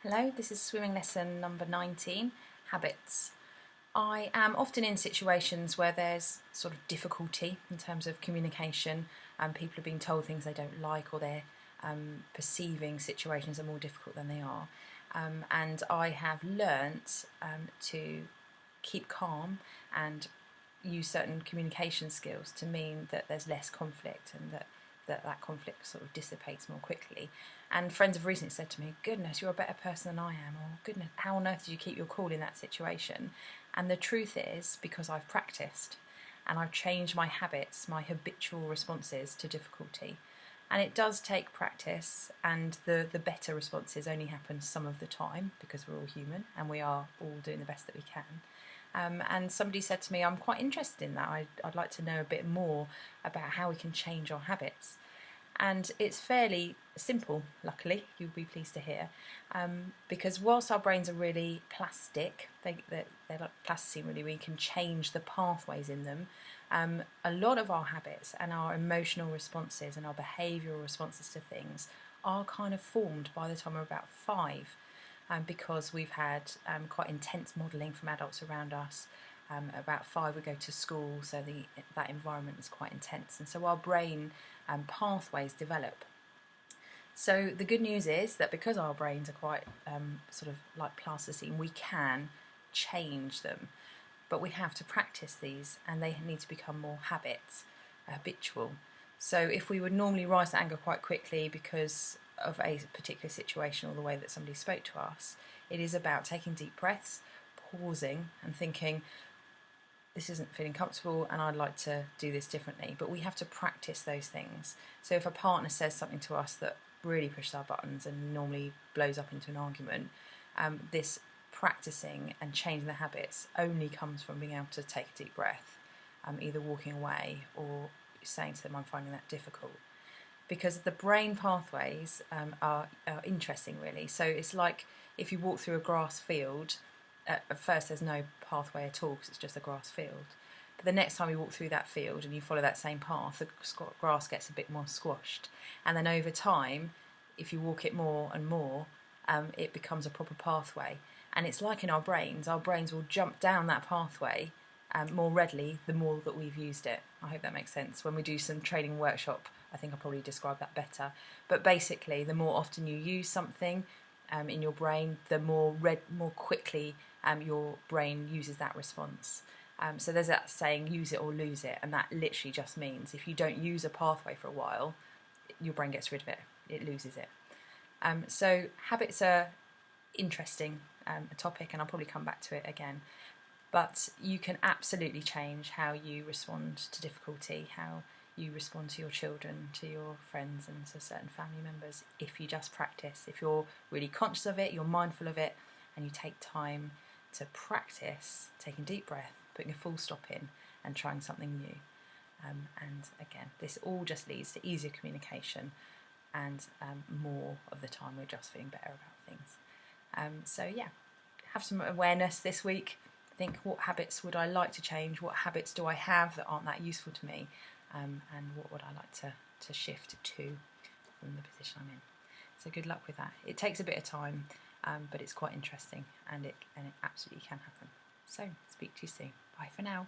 Hello, this is swimming lesson number 19, habits. I am often in situations where there's sort of difficulty in terms of communication and people are being told things they don't like, or they're perceiving situations are more difficult than they are. And I have learnt to keep calm and use certain communication skills to mean that there's less conflict and that conflict sort of dissipates more quickly. And friends have recently said to me, goodness, you're a better person than I am, or goodness, how on earth did you keep your cool in that situation? And the truth is, because I've practiced and I've changed my habits, my habitual responses to difficulty. And it does take practice, and the better responses only happen some of the time because we're all human and we are all doing the best that we can. And somebody said to me, I'm quite interested in that. I'd like to know a bit more about how we can change our habits. And it's fairly simple, luckily, you'll be pleased to hear, because whilst our brains are really plastic, they're like plasticine really, we can change the pathways in them. A lot of our habits and our emotional responses and our behavioural responses to things are kind of formed by the time we're about 5. Because we've had quite intense modelling from adults around us. About 5 we go to school, so that environment is quite intense, and so our brain pathways develop. So the good news is that because our brains are quite sort of like plasticine, we can change them, but we have to practice these, and they need to become more habitual. So if we would normally rise to anger quite quickly because of a particular situation or the way that somebody spoke to us, it is about taking deep breaths, pausing and thinking, this isn't feeling comfortable and I'd like to do this differently. But we have to practice those things. So if a partner says something to us that really pushes our buttons and normally blows up into an argument, this practicing and changing the habits only comes from being able to take a deep breath, either walking away or saying to them, I'm finding that difficult. Because the brain pathways are interesting, really. So it's like if you walk through a grass field, at first there's no pathway at all because it's just a grass field. But the next time you walk through that field and you follow that same path, the grass gets a bit more squashed. And then over time, if you walk it more and more, it becomes a proper pathway. And it's like in our brains will jump down that pathway more readily the more that we've used it. I hope that makes sense. When we do some training workshop, I think I'll probably describe that better. But basically, the more often you use something in your brain, the more quickly your brain uses that response. So there's that saying, use it or lose it, and that literally just means if you don't use a pathway for a while, your brain gets rid of it, it loses it. So habits are interesting, a topic, and I'll probably come back to it again. But you can absolutely change how you respond to difficulty, how you respond to your children, to your friends and to certain family members if you just practice. If you're really conscious of it, you're mindful of it, and you take time to practice taking a deep breath, putting a full stop in and trying something new. And again, this all just leads to easier communication, and more of the time we're just feeling better about things. So yeah, have some awareness this week. Think, what habits would I like to change? What habits do I have that aren't that useful to me? And what would I like to shift to from the position I'm in? So good luck with that. It takes a bit of time, but it's quite interesting, and it absolutely can happen. So speak to you soon. Bye for now.